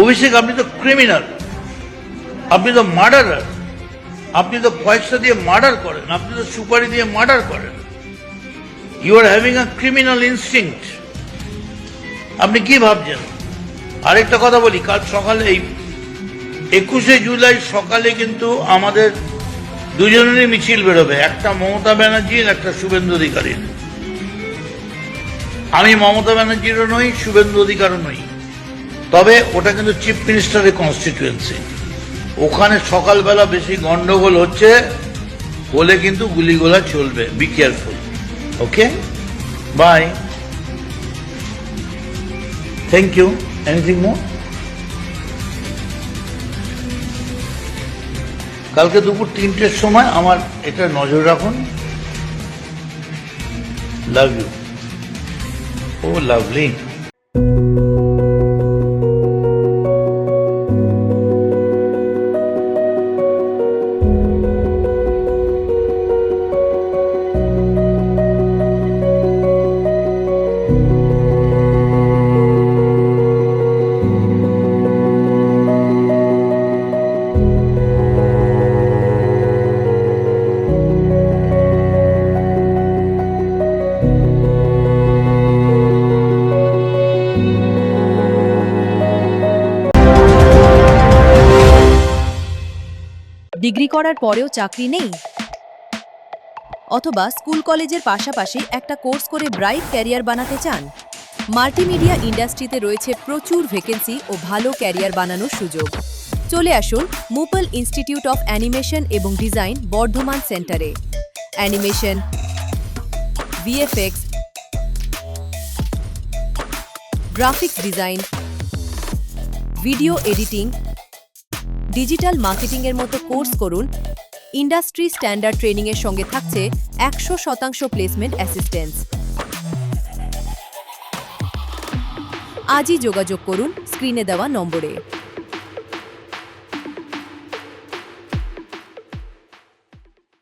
অভিষেক, আপনি তো ক্রিমিনাল, আপনি তো মার্ডারার, আপনি তো পয়সা দিয়ে মার্ডার করেন, আপনি তো সুপারি দিয়ে মার্ডার করেন। You are having a criminal instinct. আপনি কি ভাবছেন? আরেকটা কথা বলি, কাল সকালে এই 21শে জুলাই সকালে কিন্তু আমাদের দুজনেরই মিছিল বেরোবে, একটা মমতা ব্যানার্জির, একটা শুভেন্দু অধিকারীর। আমি মমতা ব্যানার্জিরও নই, শুভেন্দু অধিকারও নই, তবে ওটা কিন্তু চিফ মিনিস্টারের কনস্টিটিউয়েন্সি। ওখানে সকালবেলা বেশি গন্ডগোল হচ্ছে বলে কিন্তু গুলিগোলা চলবে। Be careful. Okay, bye, thank you. Anything more? কালকে দুপুর 3টের সময় আমার এটা নজর রাখুন। Love you. Oh lovely. Degree করার পরেও চাকরি নেই, অথবা স্কুল কলেজের পাশাপাশি একটা কোর্স করে ব্রাইট ক্যারিয়ার বানাতে চান? মাল্টিমিডিয়া ইন্ডাস্ট্রিতে রয়েছে প্রচুর ভ্যাকেন্সি ও ভালো ক্যারিয়ার বানানোর সুযোগ। চলে আসুন মুপল ইনস্টিটিউট অফ অ্যানিমেশন এবং ডিজাইন বর্ধমান সেন্টারে। Animation, VFX, graphics design, video editing, digital মার্কেটিংয়ের মতো কোর্স করুন। ইন্ডাস্ট্রি স্ট্যান্ডার্ড ট্রেনিংয়ের সঙ্গে থাকছে 100% প্লেসমেন্ট অ্যাসিস্ট্যান্স। আজই যোগাযোগ করুন স্ক্রিনে দেওয়া নম্বরে।